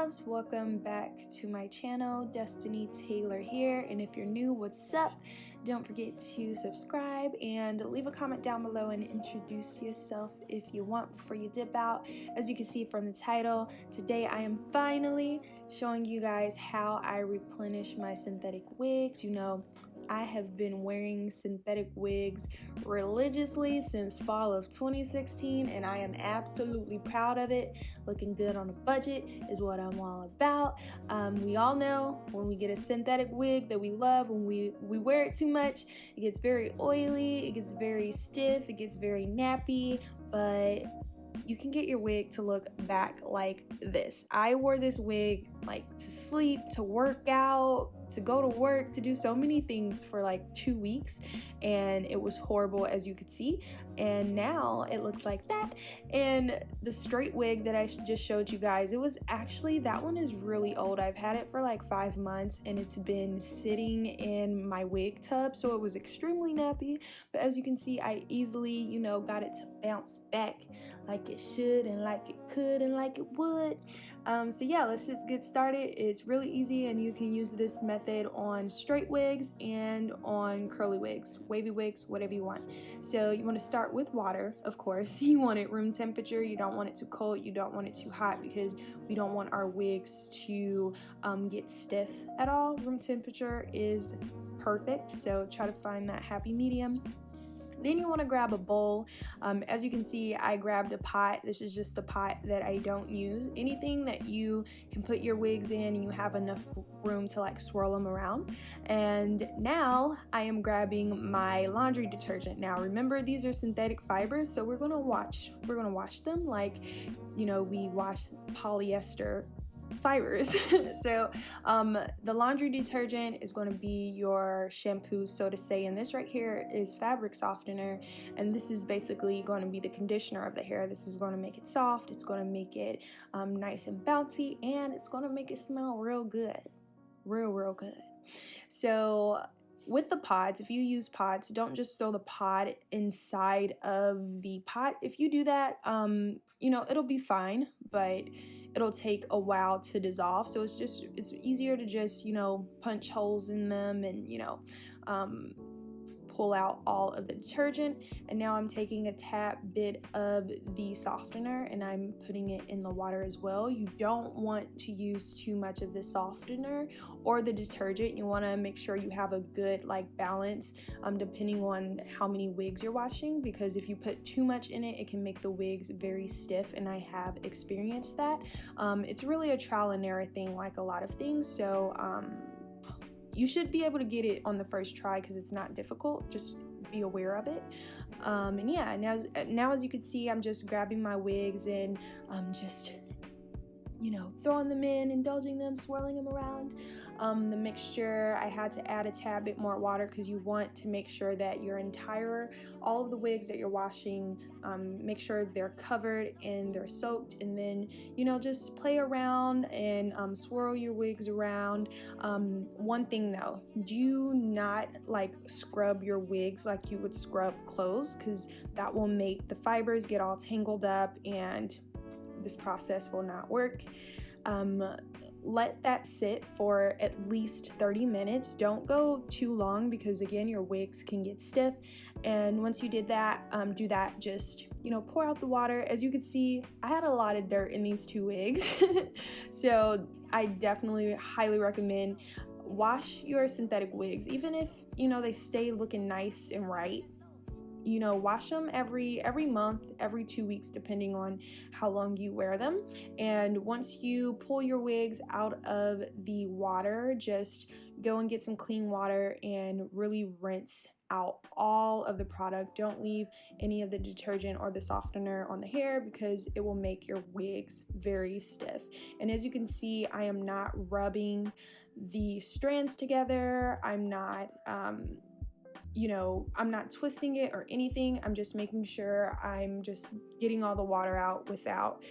loves, welcome back to my channel. Destiny Taylor here, and if you're new, what's up? Don't forget to subscribe and leave a comment down below and introduce yourself if you want before you dip out. As you can see from the title, today I am finally showing you guys how I replenish my synthetic wigs. You know, I have been wearing synthetic wigs religiously since fall of 2016, and I am absolutely proud of it. Looking good on a budget is what I'm all about. We all know when we get a synthetic wig that we love, when we wear it too much, it gets very oily, it gets very stiff, it gets very nappy, but you can get your wig to look back like this. I wore this wig like to sleep, to work out, to go to work, to do so many things for like 2 weeks, and it was horrible, as you could see. And now it looks like that. And the straight wig that I just showed you guys, it was actually, that one is really old. I've had it for like 5 months, and it's been sitting in my wig tub, so it was extremely nappy. But as you can see, I easily, you know, got it to bounce back like it should and like it could and like it would. So yeah, let's just get started. It's really easy, and you can use this method on straight wigs and on curly wigs, wavy wigs, whatever you want. So you want to start with water, of course. You want it room temperature. You don't want it too cold, you don't want it too hot, because we don't want our wigs to get stiff at all. Room temperature is perfect, so try to find that happy medium. Then you want to grab a bowl. As you can see, I grabbed a pot. This is just a pot that I don't use. Anything that you can put your wigs in and you have enough room to like swirl them around. And now I am grabbing my laundry detergent. Now remember, these are synthetic fibers, so we're gonna wash them like, you know, we wash polyester fibers. So the laundry detergent is going to be your shampoo, so to say, and this right here is fabric softener, and this is basically going to be the conditioner of the hair. This is going to make it soft, it's going to make it nice and bouncy, and it's going to make it smell real good, real good. So with the pods, if you use pods, don't just throw the pod inside of the pot. If you do that, you know, it'll be fine, but it'll take a while to dissolve. So it's easier to just, you know, punch holes in them and, you know, pull out all of the detergent. And now I'm taking a tad bit of the softener and I'm putting it in the water as well. You don't want to use too much of the softener or the detergent. You want to make sure you have a good like balance depending on how many wigs you're washing, because if you put too much in it, it can make the wigs very stiff, and I have experienced that. It's really a trial and error thing, like a lot of things. So you should be able to get it on the first try because it's not difficult. Just be aware of it. And yeah, now as you can see, I'm just grabbing my wigs and just, you know, throwing them in, indulging them, swirling them around. The mixture, I had to add a tad bit more water because you want to make sure that all of the wigs that you're washing, make sure they're covered and they're soaked, and then, you know, just play around and swirl your wigs around. One thing though, do not like scrub your wigs like you would scrub clothes, because that will make the fibers get all tangled up and this process will not work. Let that sit for at least 30 minutes. Don't go too long, because again, your wigs can get stiff. And once you did that, do that, just, you know, pour out the water. As you can see, I had a lot of dirt in these 2 wigs. So I definitely highly recommend wash your synthetic wigs, even if, you know, they stay looking nice and right. You know, wash them every month, every 2 weeks, depending on how long you wear them. And once you pull your wigs out of the water, just go and get some clean water and really rinse out all of the product. Don't leave any of the detergent or the softener on the hair, because it will make your wigs very stiff. And as you can see, I am not rubbing the strands together. I'm not you know, I'm not twisting it or anything. I'm just making sure I'm just getting all the water out without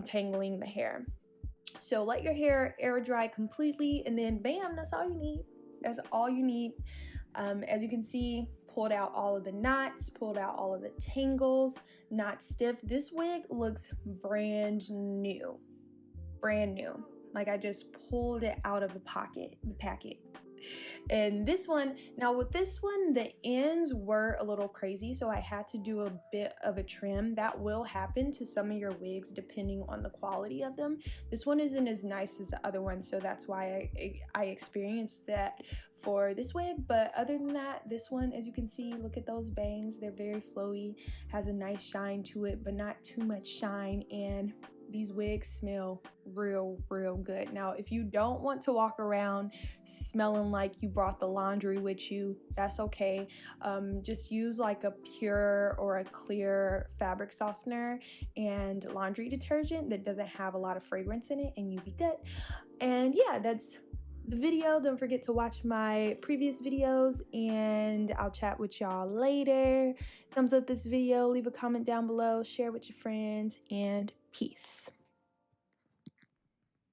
tangling the hair. So let your hair air dry completely, and then bam, that's all you need. That's all you need. As you can see, pulled out all of the knots, pulled out all of the tangles, not stiff. This wig looks brand new. Brand new. Like I just pulled it out of the packet. And this one, now with this one, the ends were a little crazy, so I had to do a bit of a trim. That will happen to some of your wigs depending on the quality of them. This one isn't as nice as the other one, so that's why I experienced that for this wig. But other than that, this one, as you can see, look at those bangs. They're very flowy, has a nice shine to it, but not too much shine, and these wigs smell real good. Now, if you don't want to walk around smelling like you brought the laundry with you, that's okay. Just use like a pure or a clear fabric softener and laundry detergent that doesn't have a lot of fragrance in it, and you'll be good. And yeah, that's the video. Don't forget to watch my previous videos, and I'll chat with y'all later. Thumbs up this video, leave a comment down below, share with your friends, and peace.